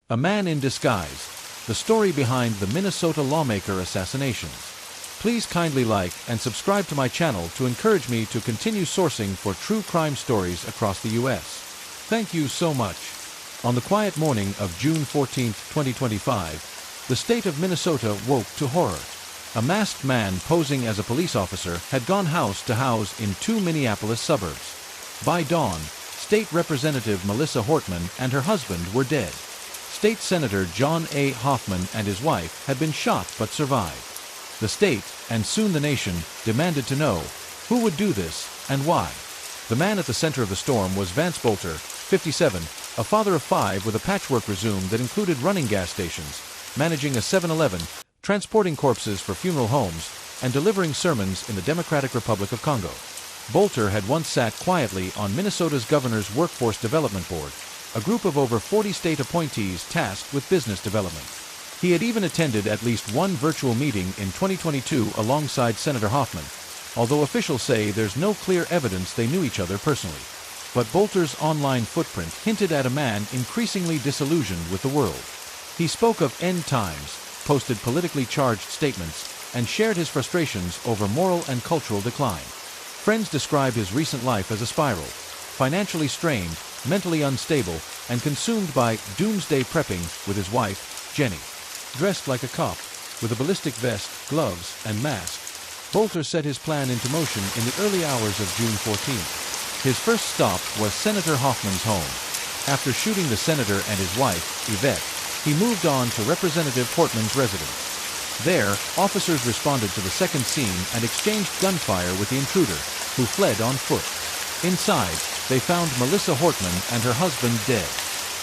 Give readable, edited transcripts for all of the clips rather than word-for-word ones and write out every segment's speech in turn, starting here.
A Man in Disguise, the story behind the Minnesota lawmaker assassinations. Please kindly like and subscribe to my channel to encourage me to continue sourcing for true crime stories across the U.S. Thank you so much. On the quiet morning of June 14, 2025, the state of Minnesota woke to horror. A masked man posing as a police officer had gone house to house in two Minneapolis suburbs. By dawn, State Representative Melissa Hortman and her husband were dead. State Senator John A. Hoffman and his wife had been shot but survived. The state, and soon the nation, demanded to know who would do this and why. The man at the center of the storm was Vance Boelter, 57, a father of five with a patchwork resume that included running gas stations, managing a 7-Eleven, transporting corpses for funeral homes, and delivering sermons in the Democratic Republic of Congo. Boelter had once sat quietly on Minnesota's governor's Workforce Development Board, a group of over 40 state appointees tasked with business development. He had even attended at least one virtual meeting in 2022 alongside Senator Hoffman, although officials say there's no clear evidence they knew each other personally. But Boelter's online footprint hinted at a man increasingly disillusioned with the world. He spoke of end times, posted politically charged statements, and shared his frustrations over moral and cultural decline. Friends describe his recent life as a spiral, financially strained, mentally unstable, and consumed by doomsday prepping with his wife, Jenny. Dressed like a cop, with a ballistic vest, gloves, and mask, Boelter set his plan into motion in the early hours of June 14. His first stop was Senator Hoffman's home. After shooting the senator and his wife, Yvette, he moved on to Representative Hortman's residence. There, officers responded to the second scene and exchanged gunfire with the intruder, who fled on foot. Inside, they found Melissa Hortman and her husband dead.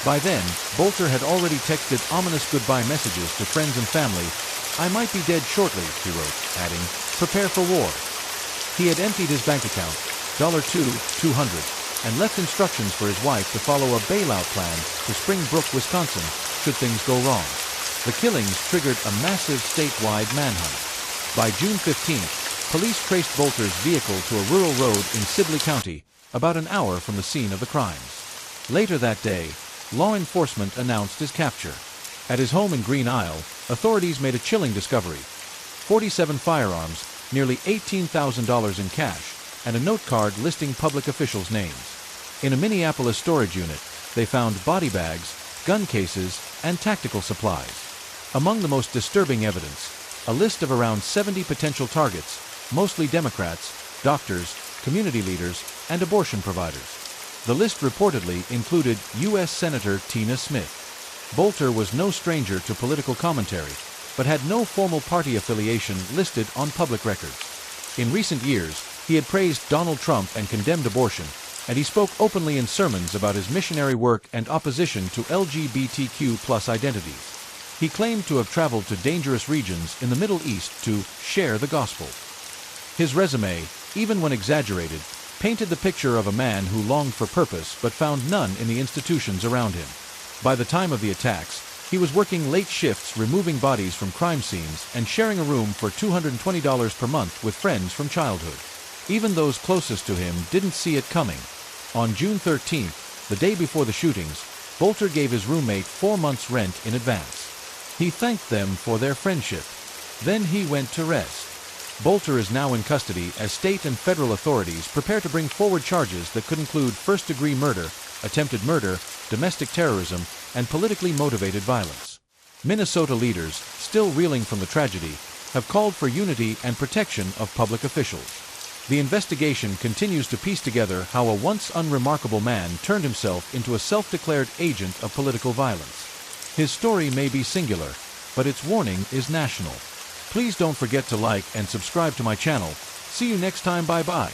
By then, Boelter had already texted ominous goodbye messages to friends and family. "I might be dead shortly," he wrote, adding, "Prepare for war." He had emptied his bank account, $200, and left instructions for his wife to follow a bailout plan to Springbrook, Wisconsin, should things go wrong. The killings triggered a massive statewide manhunt. By June 15th, police traced Boelter's vehicle to a rural road in Sibley County, about an hour from the scene of the crimes. Later that day, law enforcement announced his capture. At his home in Green Isle, authorities made a chilling discovery: 47 firearms, nearly $18,000 in cash, and a note card listing public officials' names. In a Minneapolis storage unit, they found body bags, gun cases, and tactical supplies. Among the most disturbing evidence, a list of around 70 potential targets, mostly Democrats, doctors, community leaders, and abortion providers. The list reportedly included U.S. Senator Tina Smith. Boelter was no stranger to political commentary, but had no formal party affiliation listed on public records. In recent years, he had praised Donald Trump and condemned abortion, and he spoke openly in sermons about his missionary work and opposition to LGBTQ+ identities. He claimed to have traveled to dangerous regions in the Middle East to share the gospel. His resume, even when exaggerated, painted the picture of a man who longed for purpose but found none in the institutions around him. By the time of the attacks, he was working late shifts removing bodies from crime scenes and sharing a room for $220 per month with friends from childhood. Even those closest to him didn't see it coming. On June 13th, the day before the shootings, Boelter gave his roommate 4 months' rent in advance. He thanked them for their friendship. Then he went to rest. Boelter is now in custody as state and federal authorities prepare to bring forward charges that could include first-degree murder, attempted murder, domestic terrorism, and politically motivated violence. Minnesota leaders, still reeling from the tragedy, have called for unity and protection of public officials. The investigation continues to piece together how a once unremarkable man turned himself into a self-declared agent of political violence. His story may be singular, but its warning is national. Please don't forget to like and subscribe to my channel. See you next time. Bye-bye.